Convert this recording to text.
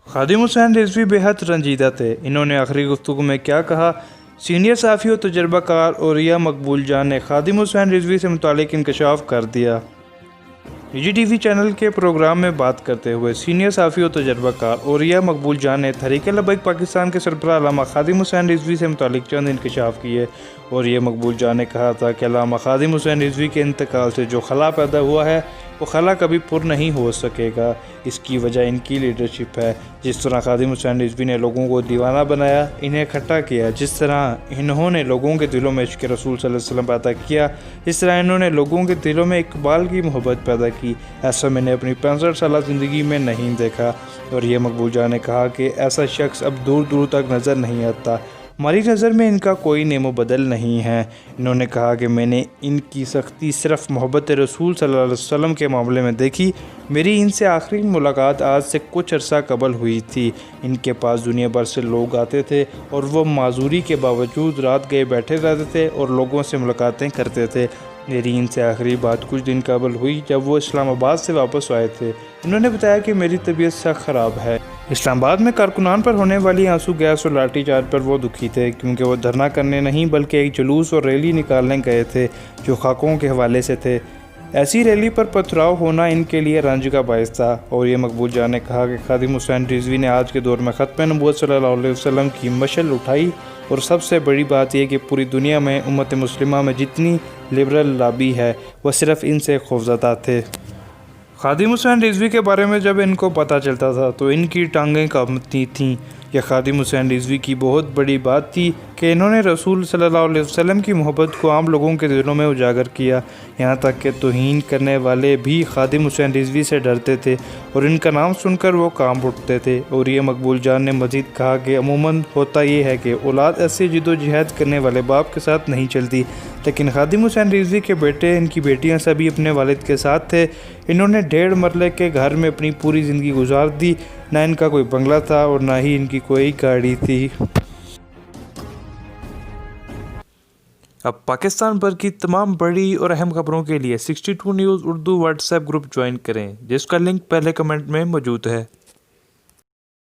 खादिम हुसैन रिजवी बेहद रंजीदा थे। इन्होंने आखिरी गुफ्तगू में क्या कहा? सीनियर सहाफ़ी और तजर्बाकार औरिया मकबूल जान ने खादिम हुसैन रिजवी से मुतालिक इंकशाफ कर दिया। EGTV चैनल के प्रोग्राम में बात करते हुए सीनियर सहाफ़ी और तजर्बाकार औरिया मकबूल जान ने तहरीक लब्बैक पाकिस्तान के सरबराह अल्लामा खादिम हुसैन रिजवी से मुतालिक चंद इंकशाफ किए। और ये मकबूल जान ने कहा था कि अल्लामा खादिम हुसैन रिजवी के इंतकाल से जो खला पैदा हुआ है वो खला कभी पुर नहीं हो सकेगा। इसकी वजह इनकी लीडरशिप है। जिस तरह खादिम हुसैन रिजवी ने लोगों को दीवाना बनाया, इन्हें इकट्ठा किया, जिस तरह इन्होंने लोगों के दिलों में इश्क़ रसूल सल्लल्लाहु अलैहि वसल्लम पैदा किया, इस तरह इन्होंने लोगों के दिलों में इकबाल की मोहब्बत पैदा की। ऐसा मैंने अपनी 65 साल ज़िंदगी में नहीं देखा। और ये मकबूल जान ने कहा कि ऐसा शख्स अब दूर दूर तक नज़र नहीं आता। हमारी नज़र में इनका कोई नेमो बदल नहीं है। इन्होंने कहा कि मैंने इनकी सख्ती सिर्फ मोहब्बत रसूल सल्लल्लाहु अलैहि वसल्लम के मामले में देखी। मेरी इनसे आखिरी मुलाकात आज से कुछ अरसा कबल हुई थी। इनके पास दुनिया भर से लोग आते थे और वो माजूरी के बावजूद रात गए बैठे रहते थे और लोगों से मुलाकातें करते थे। मेरी इनसे आखिरी बात कुछ दिन कबल हुई जब वो इस्लामाबाद से वापस आए थे। इन्होंने बताया कि मेरी तबीयत सख्त ख़राब है। इस्लामाबाद में कारकुनान पर होने वाली आंसू गैस और लाठी चार्ज पर वो दुखी थे, क्योंकि वो धरना करने नहीं बल्कि एक जुलूस और रैली निकालने गए थे जो खाकों के हवाले से थे। ऐसी रैली पर पथराव होना इनके लिए रंज का बायस था। और ये मकबूल जान ने कहा कि खादिम हुसैन रिजवी ने आज के दौर में ख़त्म नबूवत सल्लल्लाहु अलैहि वसल्लम की मशल उठाई। और सबसे बड़ी बात यह कि पूरी दुनिया में उम्मत मुस्लिमा में जितनी लिबरल लॉबी है वह सिर्फ इनसे खौफज़दा थे। खादिम हुसैन रिजवी के बारे में जब इनको पता चलता था तो इनकी टांगें कांपती थीं। यह खादिम हुसैन रिजवी की बहुत बड़ी बात थी कि इन्होंने रसूल सल्लल्लाहु अलैहि वसल्लम की मोहब्बत को आम लोगों के दिलों में उजागर किया। यहाँ तक कि तौहीन करने वाले भी खादिम हुसैन रिजवी से डरते थे और इनका नाम सुनकर वो कांप उठते थे। और ये मकबूल जान ने मज़ीद कहा कि अमूमन होता ये है कि औलाद ऐसे जिद्दोजहद करने वाले बाप के साथ नहीं चलती, लेकिन खादिम हुसैन रिजवी के बेटे, इनकी बेटियाँ सभी अपने वालिद के साथ थे। इन्होंने 1.5 मरले के घर में अपनी पूरी ज़िंदगी गुजार दी। ना इनका कोई बंगला था और ना ही इनकी कोई गाड़ी थी। अब पाकिस्तान भर की तमाम बड़ी और अहम खबरों के लिए 62 news Urdu WhatsApp group join करें, जिसका लिंक पहले कमेंट में मौजूद है।